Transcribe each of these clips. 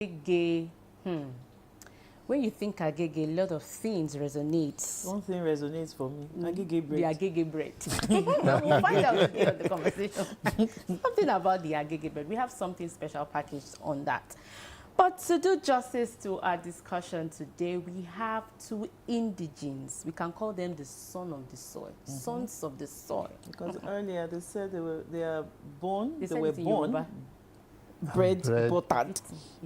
Agege, when you think Agege, a lot of things resonate. One thing resonates for me. Agege bread. The Agege bread. We'll find out at the end of the conversation. Something about the Agege bread. We have something special packaged on that. But to do justice to our discussion today, we have two indigenes. We can call them the son of the soil, sons of the soil. Because earlier they said they are born, they were it in born, Yoruba. buttered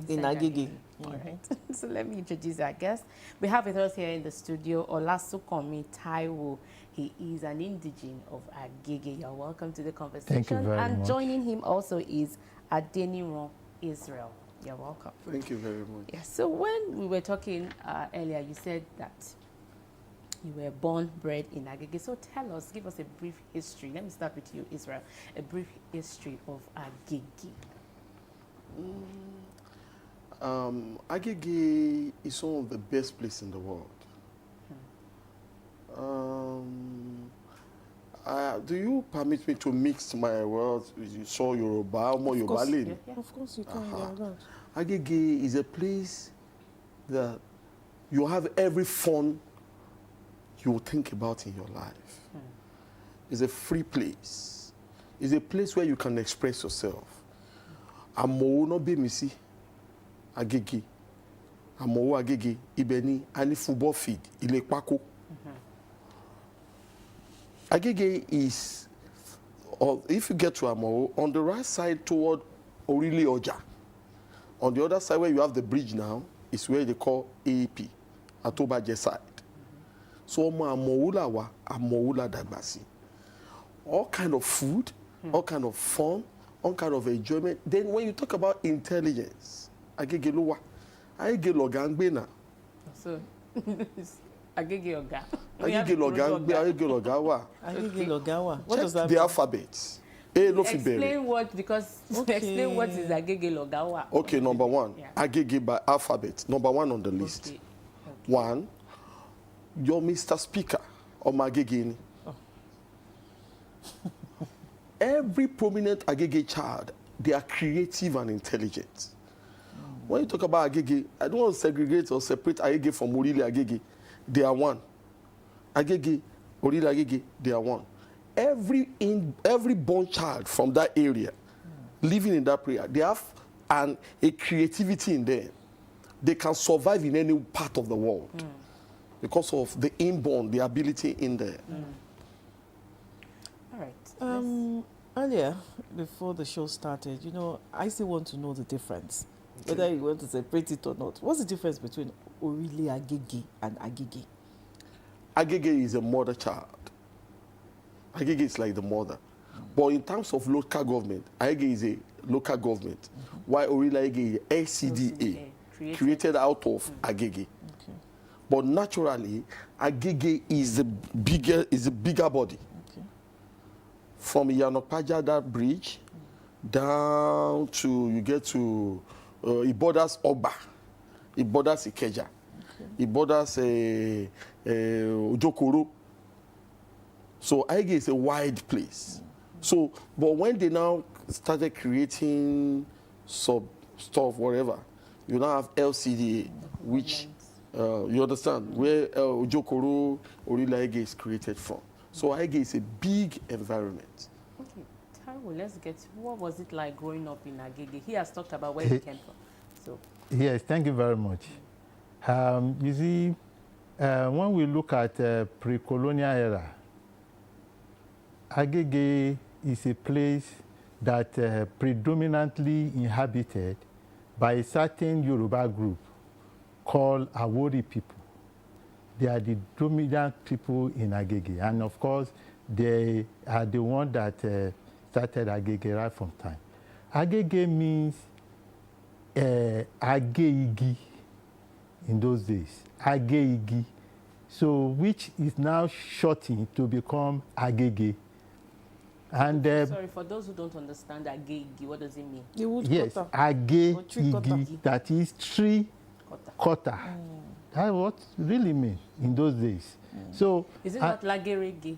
in Inside Agege. All right. So let me introduce our guest. We have with us here in the studio Olasukanmi Taiwo. He is an indigene of Agege. You're welcome to the conversation. Thank you very and much. Joining him also is Adeniran Israel. You're welcome. Thank you very much. Yeah. So when we were talking earlier, you said that you were born, bred in Agege. So tell us, give us a brief history. Let me start with you, Israel. A brief history of Agege. Agege is one of the best places in the world. Do you permit me to mix my words? You saw Yoruba, more Yoruba lady. Yeah. Of course you can. Agege is a place that you have every fun you will think about in your life. It's a free place. It's a place where you can express yourself. Amo no be misi Agege. Amo Agege ibeni ani football field ile pako. Agege is, if you get to Amo, on the right side toward Orile Oja. On the other side where you have the bridge now is where they call AAP, Atobaje side. So Amoula wa Amoula Dagbasi. All kind of food, all kind of fun, all kind of enjoyment. Then when you talk about intelligence, Agege Lowa, Agege Logangbena. So, Agege Oga. Agege Logawa. Agege Logawa. What Check does that the mean? alphabet. A lo fi bẹ̀rẹ̀. Explain what, because explain what is Agege Logawa. Okay, number one, Yeah. Agege by alphabet. Number one on the list. Okay. One, your Mr. Speaker of Agege. Every prominent Agege child, they are creative and intelligent. When you talk about Agege, I don't want to segregate or separate Agege from Orile Agege. They are one. Agege, Orile Agege, they are one. Every born child from that area, living in that area, they have a creativity in them. They can survive in any part of the world because of the inborn, the ability in there. All right. Earlier, before the show started, I still want to know the difference. Whether you want to separate it or not. What's the difference between Orile Agege and Agege? Agege is a mother child. Agege is like the mother. But in terms of local government, Agege is a local government. While Orile Agege is LCDA, created out of Agege. Okay. But naturally, Agege is a bigger body. Okay. From Yanopaja, that bridge, down to, you get to, it borders Ogba, it borders Ikeja, it borders Ojokoro. So Agege is a wide place. So, but when they now started creating stuff, whatever, you now have LCDA, which, you understand, where Ojokoro, Orile Agege is created from. So Agege is a big environment. Okay, Taiwo, let's get, what was it like growing up in Agege? He has talked about where he came from. So. Yes, thank you very much. You see, when we look at pre-colonial era, Agege is a place that predominantly inhabited by a certain Yoruba group called Awori people. They are the dominant people in Agege, and of course, they are the one that started Agege right from time. Agege means Ageigi in those days, Ageigi, so which is now shortened to become Agege. And sorry, for those who don't understand Agege, what does it mean? The wood yes, cutter. Ageigi, that is tree cutter. That's what it really means in those days. So is it not Lagerege?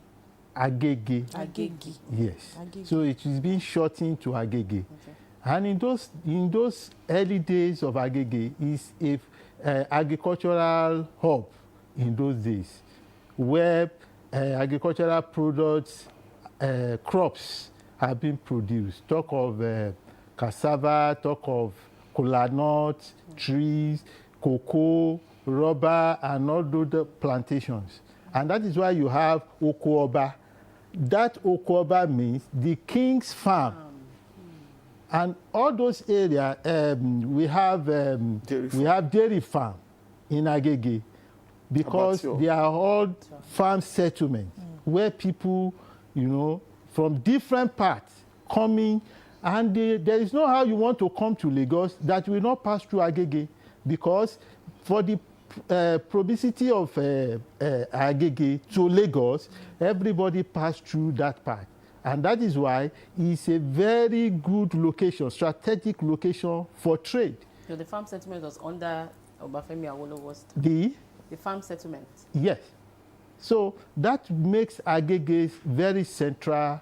Agege. Agege. Yes. Agege. So it is being shortened to Agege. Okay. And in those early days of Agege is a agricultural hub in those days, where agricultural products, crops have been produced. Talk of cassava, talk of kola nuts, trees, cocoa, rubber, and all those plantations. And that is why you have Okoba. That Okoba means the king's farm. And all those areas, we have dairy farm in Agege, because they are all farm settlements where people, from different parts coming, and there is no how you want to come to Lagos that will not pass through Agege, because for the probicity of Agege to Lagos, everybody passed through that part. And that is why it's a very good location, strategic location for trade. So the farm settlement was under Obafemi Awolowo's time. The farm settlement? Yes. So that makes Agege very central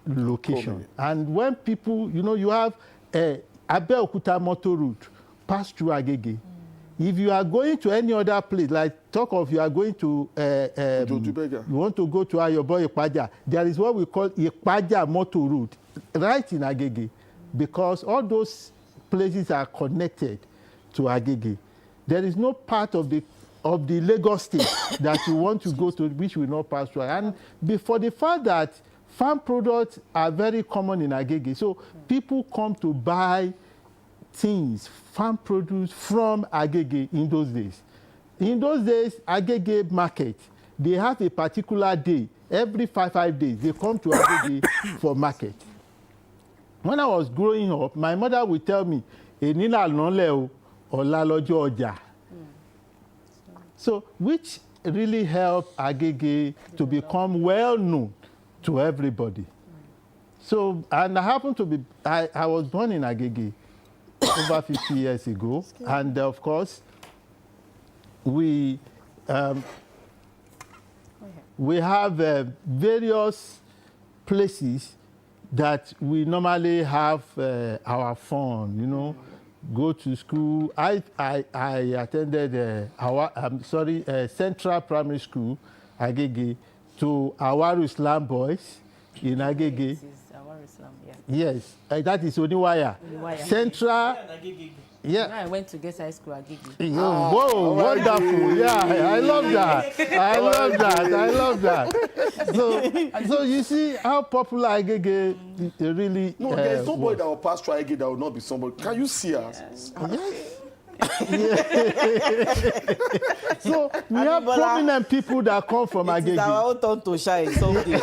location. And when people, you have Abeokuta motor route pass through Agege. If you are going to any other place, like talk of you are going to, you want to go to Ayobo Ipaja, there is what we call Ipaja motor route right in Agege, because all those places are connected to Agege. There is no part of the Lagos state that you want to go to which will not pass through. And before the fact that farm products are very common in Agege, so people come to buy things, farm produce from Agege in those days. In those days, Agege market, they have a particular day. Every 5 days, they come to Agege for market. When I was growing up, my mother would tell me, Enila nonle o, ola lojo oja. So, which really helped Agege to become well known to everybody. So, and I happen to be, I was born in Agege over 50 years ago, and of course, we have various places that we normally have our fun, go to school. I attended Central Primary School, Agege, to Awaru Islam Boys in Agege. Yes, that is Oniwaya. Central. Yeah. Now I went to Guest High School Agege. Whoa, wonderful. Yeah, I love that. I love that. So you see how popular Agege really. No, there is nobody that will pass through Agege that will not be somebody. Can you see us? Yes. So we have prominent people that come from Agege. It's our own turn to shine someday.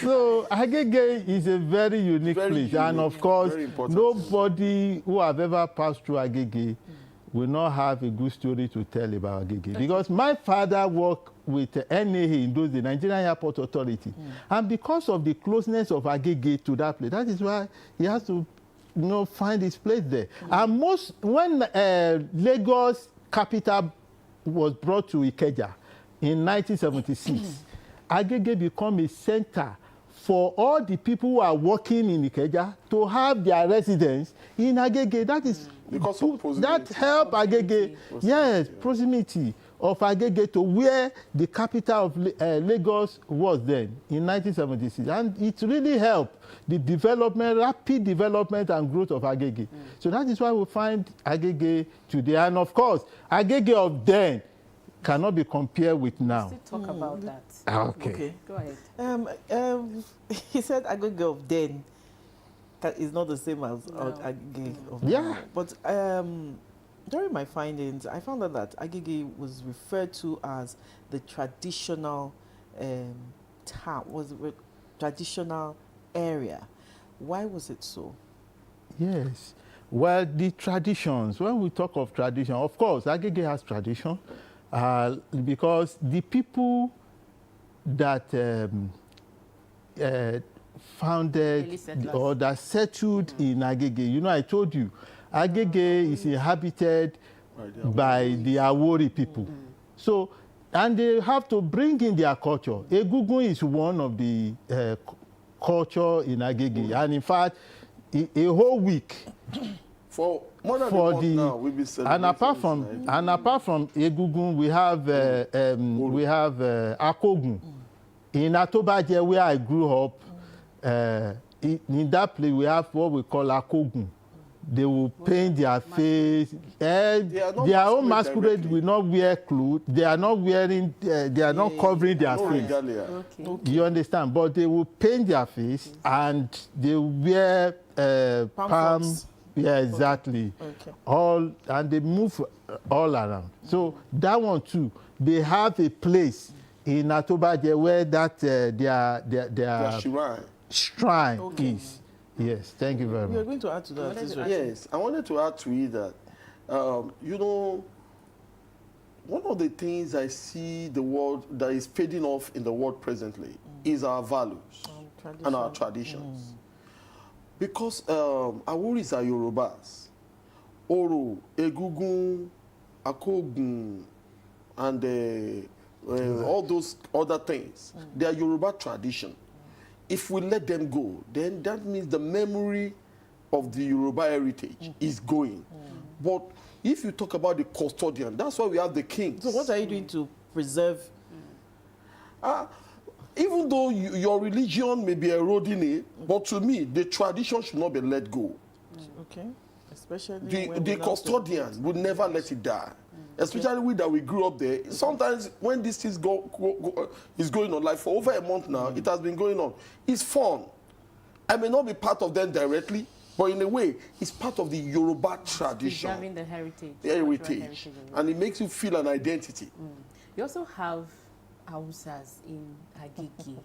So Agege is a very unique place, and of course, nobody who have ever passed through Agege will not have a good story to tell about Agege. Because my father worked with NAA in those, the Nigerian Airport Authority, and because of the closeness of Agege to that place, that is why he has to, find his place there. And when Lagos capital was brought to Ikeja in 1976. Agege become a center for all the people who are working in Ikeja to have their residence in Agege. That is because of proximity. That help Agege, yes, proximity of Agege to where the capital of Lagos was then in 1976, and it really helped the development, rapid development and growth of Agege. So that is why we find Agege today, and of course, Agege of then cannot be compared with now. Still talk about that. Okay. Go ahead. He said Agege of then is not the same as Agege of now. But during my findings, I found out that Agege was referred to as the traditional town, traditional area. Why was it so? Yes. Well, the traditions, when we talk of tradition, of course, Agege has tradition. Because the people that founded or that settled in Agege, I told you, Agege is inhabited by the Awori people. So, and they have to bring in their culture. Egungun is one of the culture in Agege. And in fact, a whole week For more than for a month the now, we'll be celebrating. And apart from Egungun, we have Akogun. In Atobaje, where I grew up, in that place we have what we call Akogun. They will paint their face. Their own masquerade will not wear clothes. They are not wearing. They are not covering their face. Okay. You understand? But they will paint their face and they will wear palm. Yeah, exactly. Okay. All and they move all around. So that one too. They have a place in Atobaje where that their shrine is. Yes, thank you very much. We are going to add to that. Yes, I wanted to add to it that, you know, one of the things I see the world that is fading off in the world presently is our values and our traditions. Because Aworis are Yorubas. Oro, Egungun, Akogun, and all those other things, they are Yoruba tradition. If we let them go, then that means the memory of the Yoruba heritage is going. But if you talk about the custodian, that's why we have the kings. So what are you doing to preserve? Even though your religion may be eroding it, but to me, the tradition should not be let go. Okay. Especially The custodian would never let it die. Especially we that we grew up there. Sometimes when this is is going on, like for over a month now, it has been going on. It's fun. I may not be part of them directly, but in a way, it's part of the Yoruba tradition. Preserving the heritage. The heritage. And it makes you feel an identity. You also have Hausas in Agege.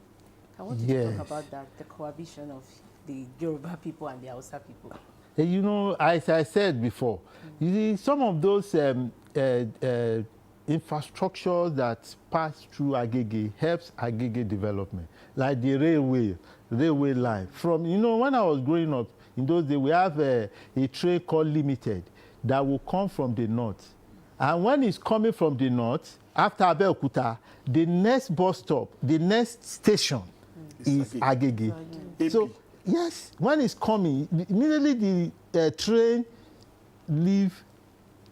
I want you to talk about that, the cohabitation of the Yoruba people and the Hausa people. You know, as I said before, you see, some of those infrastructures that pass through Agege helps Agege development, like the railway line. From, you know, when I was growing up, in those days, we have a train called Limited that will come from the north. And when it's coming from the north, after Abeokuta, the next bus stop, the next station is Agege. So, yes, when it's coming, immediately the train leave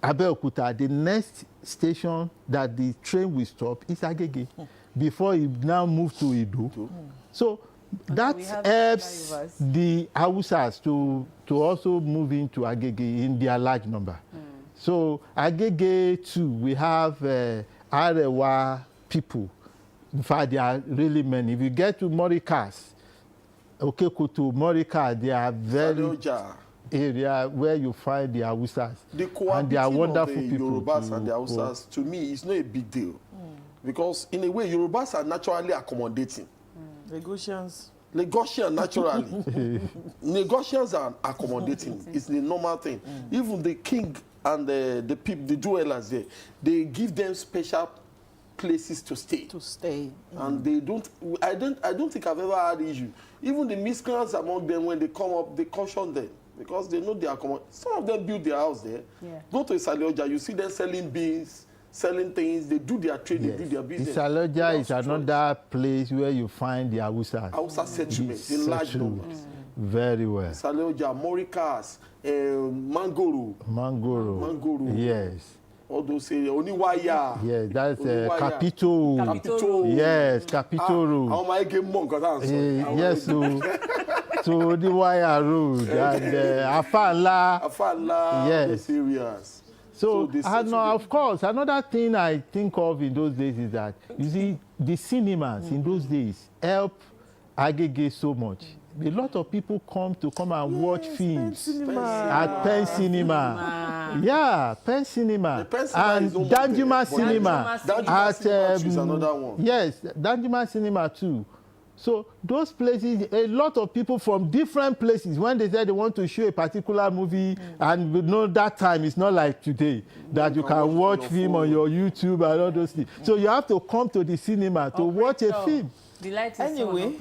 Abeokuta, the next station that the train will stop is Agege before it now moves to Ido. So that helps the Hausas to also move into Agege in their large number. So Agege too, we have Arewa people. In fact, there are really many. If you get to Morikas, Okekoto, Morika, they are very area where you find the Hausas. The cohabiting of the Yorubas and the Hausas, to me, is not a big deal. Because in a way, Yorubas are naturally accommodating. Lagosians, naturally. Lagosians are accommodating. It's the normal thing. Even the king and the people, the dwellers there, they give them special places to stay. And they don't, I don't think I've ever had issue. Even the miscreants among them, when they come up, they caution them because they know they are common. Some of them build their house there. Go to Isalioja, you see them selling beans, selling things. They do their trade, they do their business. Isalioja is another place where you find the Hausas. Hausa settlements in large numbers. Very well. Isalioja, Morikas, Mangoro. Yes. All those say Oniwaya. Yes, that's Capito. Yes, Capito Road. How am I getting monk? Yes, so Oniwaya Road and Afala. Yes. Those areas. So and of course, another thing I think of in those days is that, you see, the cinemas in those days help Agege so much. A lot of people come and watch films at Penn Cinema. Yeah, Penn Cinema. And Danjuma Cinema. Is another one. Yes, Danjuma Cinema too. So those places, a lot of people from different places, when they say they want to show a particular movie, and we know that time it's not like today, that you can watch film on your YouTube and all those things. So you have to come to the cinema to watch a film. Anyway,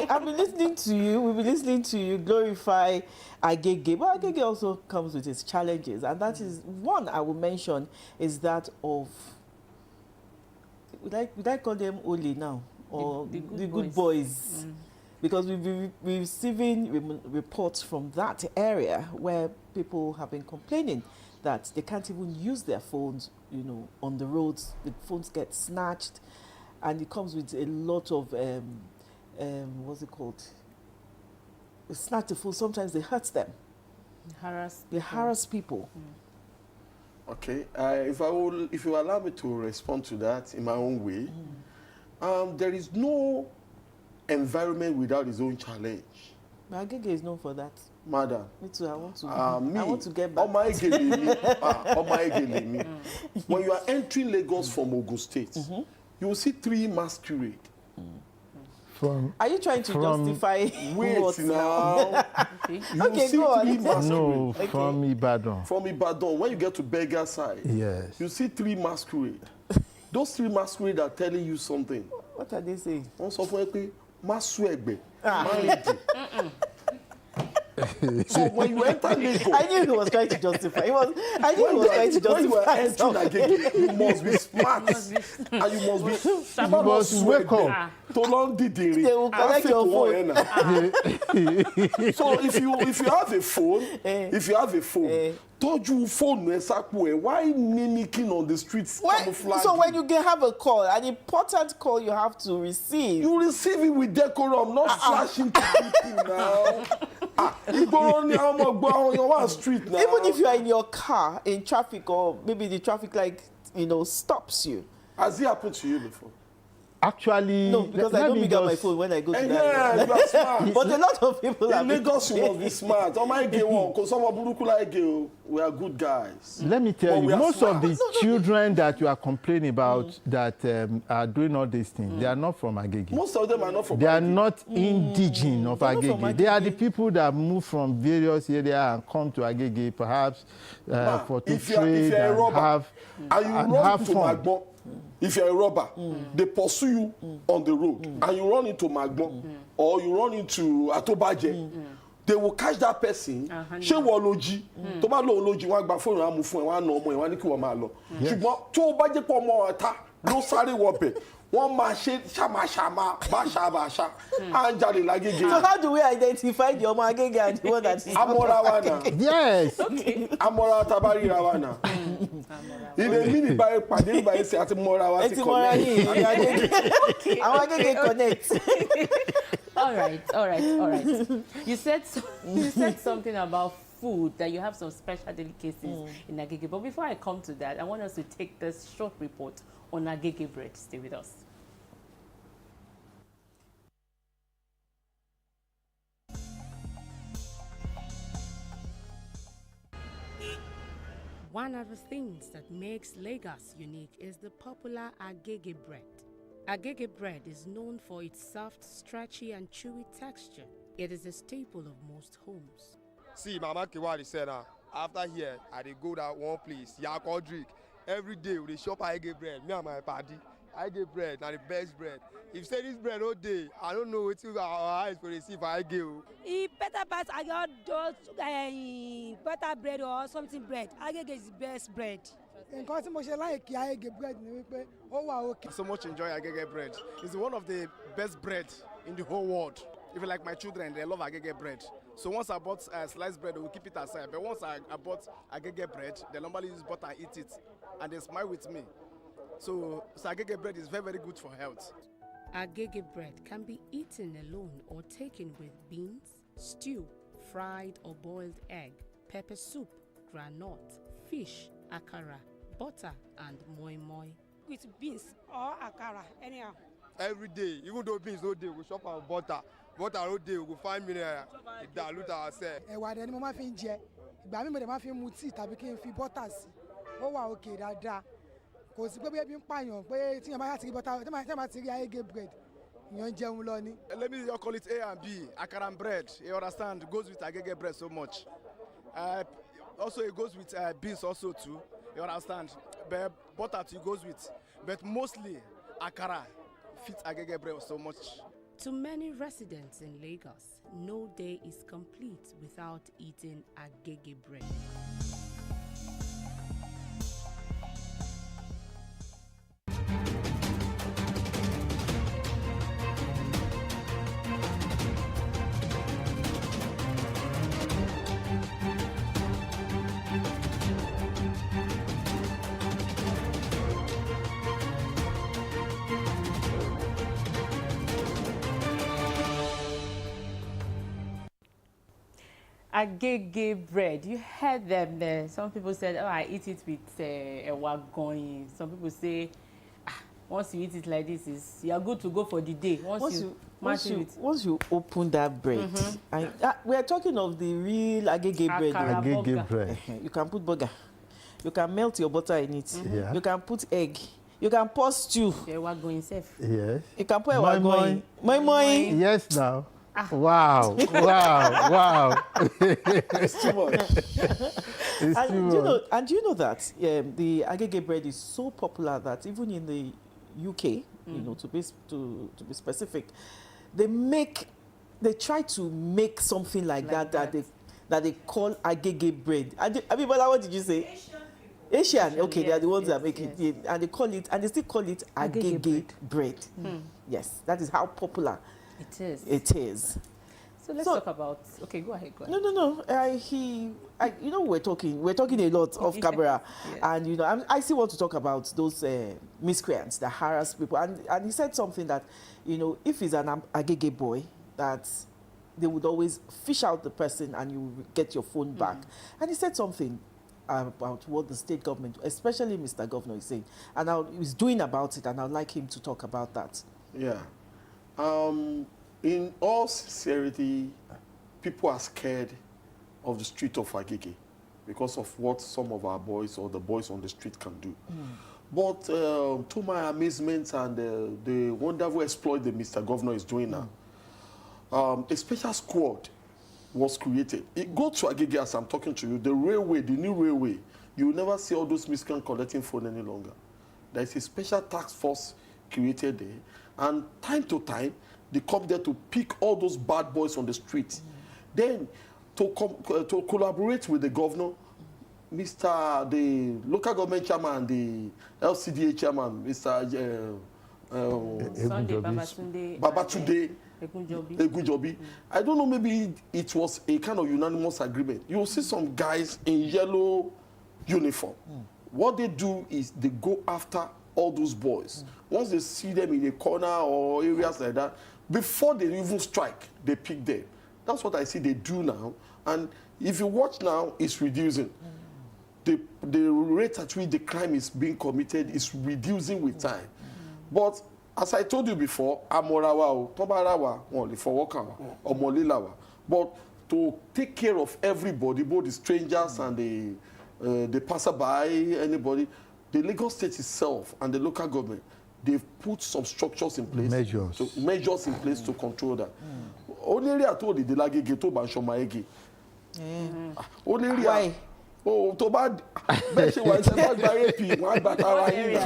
I've been listening to you. We've been listening to you glorify Agege, but Agege also comes with its challenges, and that is one I will mention is that of, would I call them Ole now? or the the good good boys. Because we've been receiving reports from that area where people have been complaining that they can't even use their phones, on the roads. The phones get snatched, and it comes with a lot of what's it called? They snatch the phone. Sometimes they hurt them. They harass people. Okay, if you allow me to respond to that in my own way, there is no environment without its own challenge. Agege is known for that. Madam. Me too. I want to get back. When you are entering Lagos from Ogun State, you will see 3 masquerade. Are you trying to justify Wait now. Okay, go on. No, from Ibadan. From Ibadan, when you get to Beggar side, yes, you see 3 masquerade. Those 3 masquerade are telling you something. What are they saying? Wọ́n sọ fún ẹ pé má sún ẹ̀gbẹ́, má rìn. So when you enter Lagos, I knew he was trying to justify. When you were entering Agege, you must be smart and you must wake up. To learn didiri. They will collect your phone. So if you have a phone, tọ́jú phone ẹ sápò ẹ. Why mimicking on the streets? So when you have a call, an important call you have to receive. You receive it with decorum, not flashing to people now. Street now. Even if you are in your car in traffic, or maybe the traffic light, stops you. Has it happened to you before? Actually, no, because I don't pick up my phone when I go to that. Yeah, you are smart. But a lot of people are. In Lagos, you must be smart. We are good guys. Let me tell you, most of the children that you are complaining about that are doing all these things, they are not from Agege. Most of them are not from Agege. They are not indigenous of Agege. They are the people that move from various areas and come to Agege, perhaps for to trade and have fun. If you're a robber, they pursue you on the road, and you run into Magbon or you run into Atobaje, they will catch that person. Ṣé wọ́n ló jí? Tó bá lóun ló jí, wọ́n á gba fóònù, wọ́n á mú fún ẹ, wọ́n á na ọmọ ẹ, wọ́n á ní kí wọ́n máa lọ. Ṣùgbọ́n tó o bá jẹ́ pé ọmọ ọ̀tá ló sáré wọbẹ̀, wọ́n máa ṣe ṣàmàṣàmà báṣabàṣà á ń jalè lágége. So how do we identify the ọmọ Agege and the one that is Amọ́ra wa náà. Yes. Amọ́ra tabarira wa náà. Ilé mi ní báyìí pàdé ní báyìí sí àti mọ́ra wa ti connect. Àwọn Agege connect. All right. You said something about food, that you have some special delicacies in Agege. But before I come to that, I want us to take this short report on Agege bread. Stay with us. One of the things that makes Lagos unique is the popular Agege bread. Agege bread is known for its soft, stretchy and chewy texture. It is a staple of most homes. See, Mama Kiwari said after here, I dey go that one place, Yakodrik. Every day we dey shop Agege bread, me and my party. Agege bread na the best bread. If say this bread all day, I don't know wetin our eyes go dey see for Agege. If better pass better bread or something bread, Agege is the best bread. Nǹkan tí mo ṣe like Agege bread ni wípé ó wà okay. So much enjoy Agege bread. It's one of the best bread in the whole world. Even like my children, they love Agege bread. So once I bought sliced bread, we'll keep it aside. But once I bought Agege bread, they normally use butter and eat it, and they smile with me. So Agege bread is very, very good for health. Agege bread can be eaten alone or taken with beans, stew, fried or boiled egg, pepper soup, groundnut, fish, akara, butter and moi moi. With beans or akara, anyhow. Every day, even though beans no day, we shop our butter. Butter all day, we go find mineral, we dilute ourselves. Ẹ̀wà dẹ̀ ni mo máa fi ń jẹ. Ìgbà mi mo dẹ̀ máa fi ń mu tíì tàbí kí n fi butter sí. Ó wà okay dáadáa. Kò sí pé bí ebi ń pààyàn pé tí yẹn bá ti rí butter, tí yẹn bá ti rí Agege bread, ìyẹn ń jẹun lọ ni. Let me just call it A and B. Akara and bread, you understand, goes with Agege bread so much. Also, it goes with beans also too, you understand. But butter too goes with. But mostly, akara fits Agege bread so much. To many residents in Lagos, no day is complete without eating Agege bread. Agege bread. You heard them there. Some people said, oh, I eat it with a wagon. Some people say, once you eat it like this, you are good to go for the day. Once you open that bread, we are talking of the real Agege bread. Agege bread. You can put burger. You can melt your butter in it. You can put egg. You can pour stew. Yes. You can put moi. Yes, now. Wow. Wow. It's too much. It's too much. And you know that the Agege bread is so popular that even in the UK, you know, to be specific, they try to make something like that they call Agege bread. Abibola, what did you say? Asian. Okay, they are the ones that make it, and they call it, and they still call it Agege bread. Yes, that is how popular it is. So let's talk about. Okay, go ahead. No. You know, we're talking a lot off camera, and you know, I still want to talk about those miscreants that harass people. And he said something that, you know, if he's an Agege boy, that they would always fish out the person and you get your phone back. And he said something about what the state government, especially Mr. Governor, is saying, and he's doing about it, and I'd like him to talk about that. Yeah. In all sincerity, people are scared of the street of Agege because of what some of our boys or the boys on the street can do. But to my amazement and the wonderful exploit that Mr. Governor is doing now, a special squad was created. Go to Agege as I'm talking to you, the new railway, you will never see all those miscreants collecting phone any longer. There is a special task force created there, and time to time, they come there to pick all those bad boys on the street. Then, to collaborate with the governor, the local government chairman, the LCDA chairman, Mr. Babatunde Egunjobi. I don't know, maybe it was a kind of unanimous agreement. You will see some guys in yellow uniform. What they do is they go after all those boys. Once they see them in a corner or areas like that, before they even strike, they pick them. That's what I see they do now. And if you watch now, it's reducing. The rate at which the crime is being committed is reducing with time. But as I told you before, Amorawa, Tobarawa, only for Wakawa, or Molilawa. But to take care of everybody, both the strangers and the passerby, anybody, the Lagos State itself and the local government, they've put some structures in place. Measures in place to control that. Only area told the Agege to Banshomaege. Only area. Why? Oh, to bad. Beshi wa se ba gba rape, wa gba tara yin.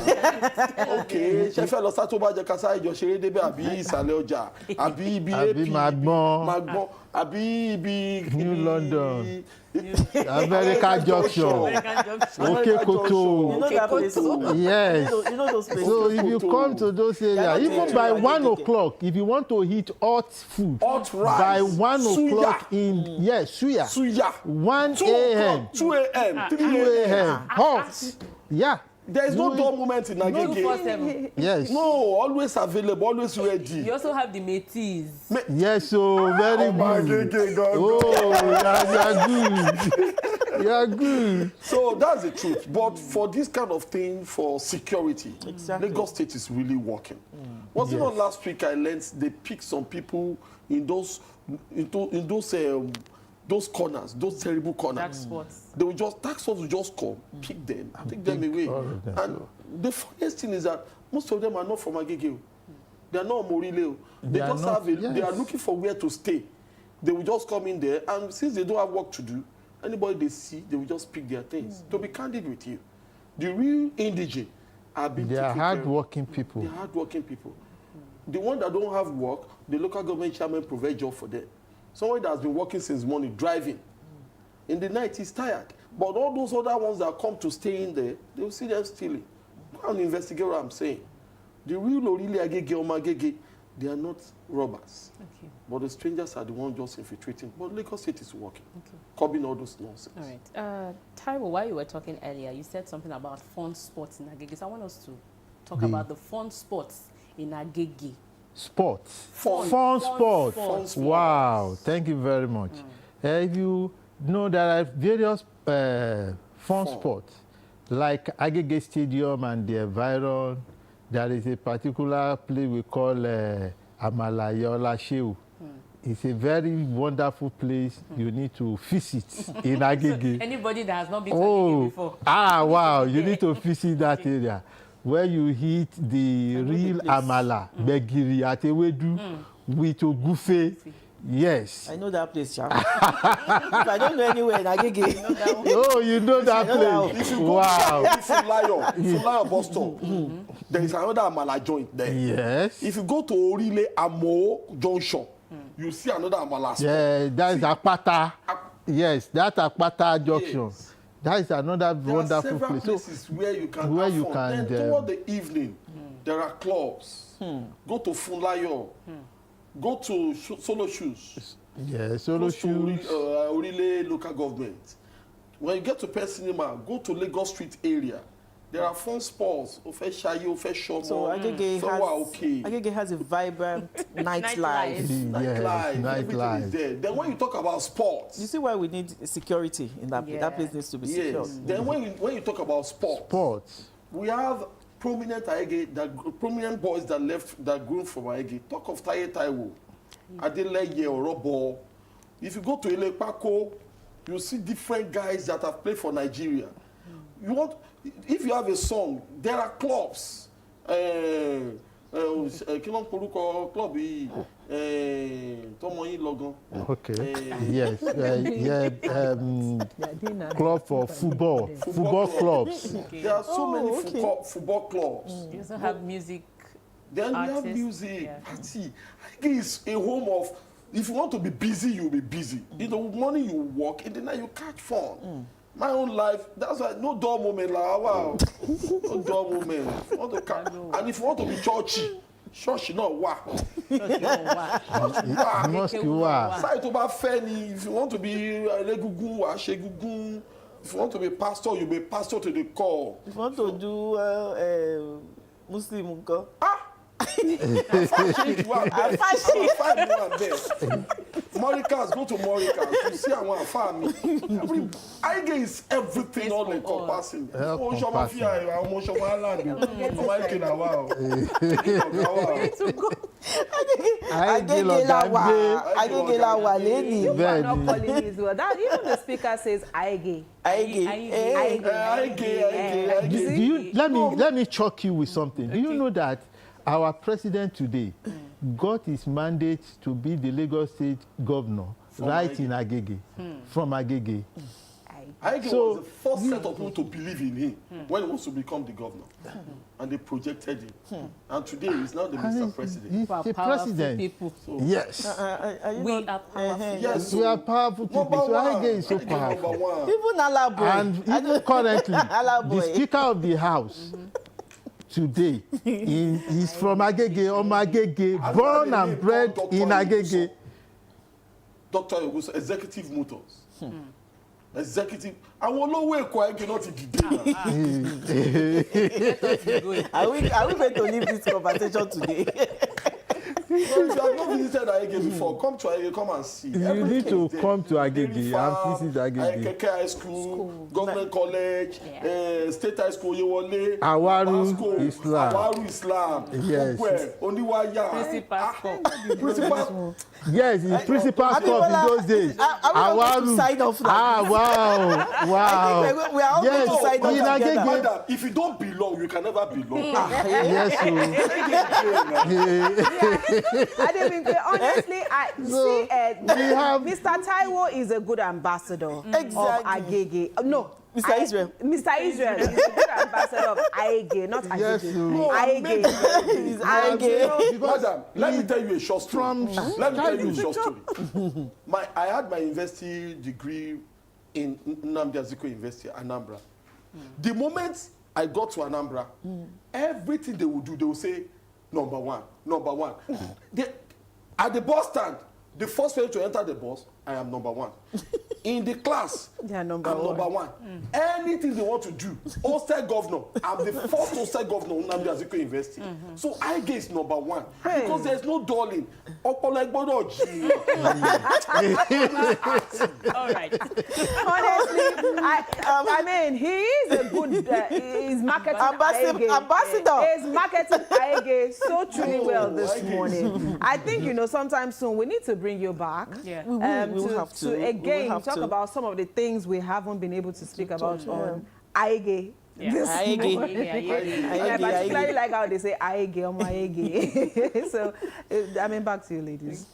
Okay, she fe lọ sa to ba je kasa ijo sere debe àbí ìsàlẹ̀ ọjà, àbí ibi àbí Magbon, àbí ibi New London, America Junction, Okekoto. Yes. You know those places. So if you come to those areas, even by 1 o'clock, if you want to eat hot food, by 1 o'clock suya, 1 a.m., 2 a.m., 3 a.m., hot. Yeah. There is no dull moment in Agege. Yes. No, always available, always ready. You also have the métis. Yes, so very good. You are good. So that's the truth. But for this kind of thing, for security, Lagos State is really working. Was it not last week I learned they picked some people in those corners, those terrible corners. Dark spots. Tax force will just come, pick them, take them away. And the funniest thing is that most of them are not from Agege. They are not Morile. They are looking for where to stay. They will just come in there, and since they don't have work to do, anybody they see, they will just pick their things. To be candid with you, the real indigene are being taken care of. They are hardworking people. They are hardworking people. The ones that don't have work, the local government chairman provides job for them. Someone that has been working since morning, driving. In the night, he's tired. But all those other ones that come to stay in there, they will see them stealing. Go and investigate what I'm saying. The real Orili Agege or Magege, they are not robbers. Okay. But the strangers are the ones just infiltrating. But Lagos State is working, curbing all those nonsense. All right. Taiwo, while you were talking earlier, you said something about fun sports in Agege. So I want us to talk about the fun sports in Agege. Sports. Fun sports. Wow, thank you very much. If you know, there are various fun sports, like Agege Stadium and the environ. There is a particular place we call Amalayola Sheu. It's a very wonderful place you need to visit in Agege. So anybody that has not been to Agege before. Wow, you need to visit that area where you eat the real amala, begiri, atewedu, with ogufe. Yes. I know that place, Sha. If I don't know anywhere in Agege, you know that one. Oh, you know that place. If you go Wow. to Fulayo bus stop, there is another amala joint there. Yes. If you go to Orile Amo Junction, you see another amala spot. Yeah, that is Akpata. Yes, that Akpata junction. Yes. That is another There wonderful are several place. places where you can where have you fun. can, Then toward the evening, there are clubs. Go to Fulayo. Go to Solo Shoes. Yeah, Solo Shoes. Orile local government. When you get to Pet Cinema, go to Lagos Street area. There are fun spots. Ofe Shayi, Ofe Shomo. So Agege has a vibrant nightlife. Nightlife. Nightlife. Everything is there. Then when you talk about sports. You see why we need security in that place. That place needs to be secured. Yes. Then when you talk about sports. We have prominent prominent boys that grew from Agege. Talk of Taye Taiwo, Adeleye Orobo. If you go to Ilepako, you see different guys that have played for Nigeria. If you have a song, there are clubs. Club Okay. Yes. Club for football clubs. Okay. There are so many football clubs. You also have music. Then we have music, party. Agege is a home of. If you want to be busy, you'll be busy. In the morning you work, in the night you catch fun. My own life, that's why no dull moment. Like, wow, no dull moment. And if you want to be churchy, no wah. Must be wah. Side to Feni. If you want to be Legugun, Ashegugun. If you want to be pastor, you be pastor to the core. If you want to do Muslim, uncle. Morikas, go to Morikas. You see, I want a family. Agege is everything all encompassing. Agege la wa leni. You are not calling me as well. That even the speaker says Agege. Let me shock you with something. Do you know that our president today got his mandate to be the Lagos State governor in Agege, from Agege. Agege was the first set of people to believe in him when he was to become the governor. And they projected him. And today he's now the Mr. President. He's the president. People. So, yes. We are powerful. Yes, we are powerful people. So Agege is so powerful. Even Alaboy. And even currently, the Speaker of the House today is from Agege, Agege, born and bred in Agege. Dr. Oguso, Executive Motors. Executive. Àwọn olówó Èkó Agege náà ti dìde náà. Are we going to leave this conversation today? If you have not visited Agege before, come to Agege, come and see. You need to come to Agege and visit Agege. Agege High School, Government College, State High School, Yewole, Awaru Islam. Yes. Oniwaya. Principal. Yes, the principal club in those days. Awaru. Sign off now. Wow. I think we are all going to sign off together. Madam, if you don't belong, you can never belong. Yes, Honestly, Mr. Taiwo is a good ambassador of Agege. No. Mr. Israel. Mr. Israel is a good ambassador of Agege, not Agege. Yes, Agege. Madam, let me tell you a short story. I had my university degree in Nnamdi Azikiwe University, Anambra. The moment I got to Anambra, everything they would do, they would say, number one. At the bus stand, the first person to enter the bus, I am number one. In the class, They are number I'm one. number one. Anything they want to do, hostel governor, I'm the first hostel governor in Nnamdi Azikiwe University. So Agege is number one because there's no darling. Ọpọlọ gbọ́dọ̀ jí. All right. Honestly, I mean, he is a good, he's marketing Ambassador. He's marketing Agege so truly well this morning. I think, you know, sometime soon we need to bring you back. Yeah. We will have to. Again, We will have talk to. about some of the things we haven't been able to speak about on Agege. Yeah. This Agege. morning. Agege. I particularly Agege. like how they say Agege or my Agege. So, I mean, back to you, ladies.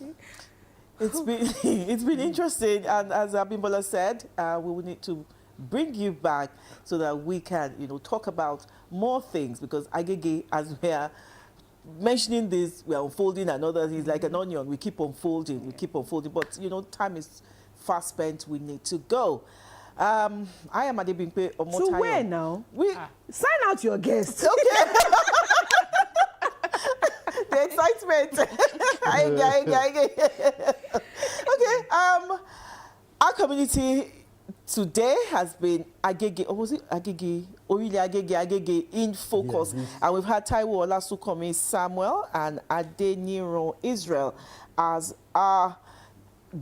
It's been interesting, and as Abimbola said, we will need to bring you back so that we can, you know, talk about more things, because Agege, as we are mentioning this, we are unfolding another. It's like an onion. We keep unfolding, but you know, time is fast spent. We need to go. I am Adebimpe Omotayo. To where now? We Sign out your guests. okay. The excitement. Okay. Our community today has been Agege, or was it Agege? Orile Agege in focus. Yeah, and we've had Taiwo Olasukomi Samuel and Adeniro Israel as our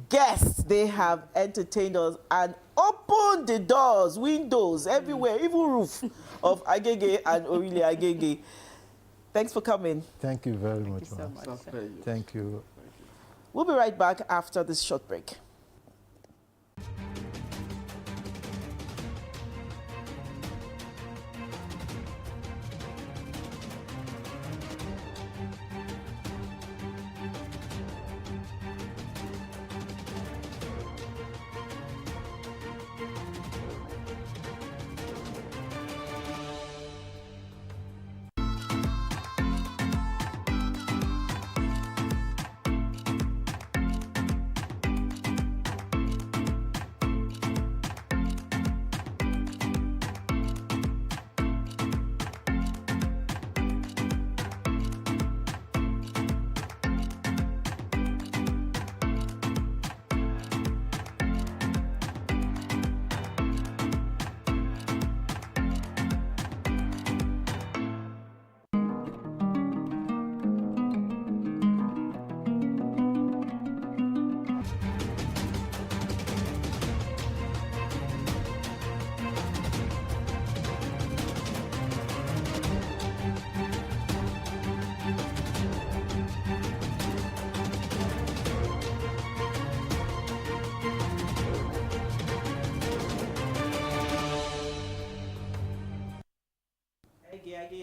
guests. They have entertained us and opened the doors, windows, everywhere, even roof of Agege and Orile Agege. Thanks for coming. Thank you very much. so ma'am. much. Thank you. We'll be right back after this short break.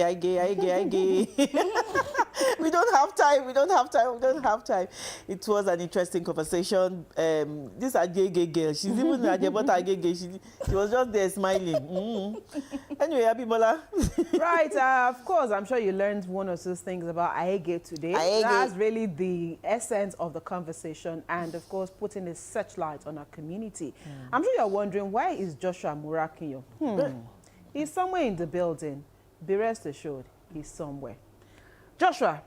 Agege. We don't have time. It was an interesting conversation. This Agege girl, she's even Agege. She was just there smiling. Anyway, Abimbola. Right, of course, I'm sure you learned one or two things about Agege today. Agege. That's really the essence of the conversation, and of course, putting a searchlight on our community. I'm sure you're wondering, why is Joshua Murakinyo? He's somewhere in the building. Be rest assured, he's somewhere. Joshua,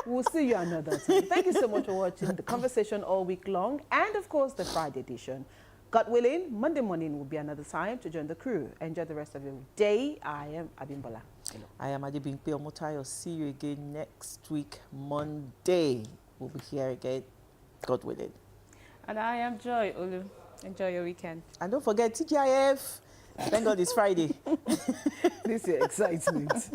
we'll see you another time. Thank you so much for watching the conversation all week long, and of course, the Friday edition. God willing, Monday morning will be another time to join the crew. Enjoy the rest of your day. I am Abimbola. Hello. I am Adebimpe Omotayo. See you again next week, Monday. We'll be here again, God willing. And I am Joy Olu. Enjoy your weekend. And don't forget TGIF. Thank God it's Friday. This is excitement.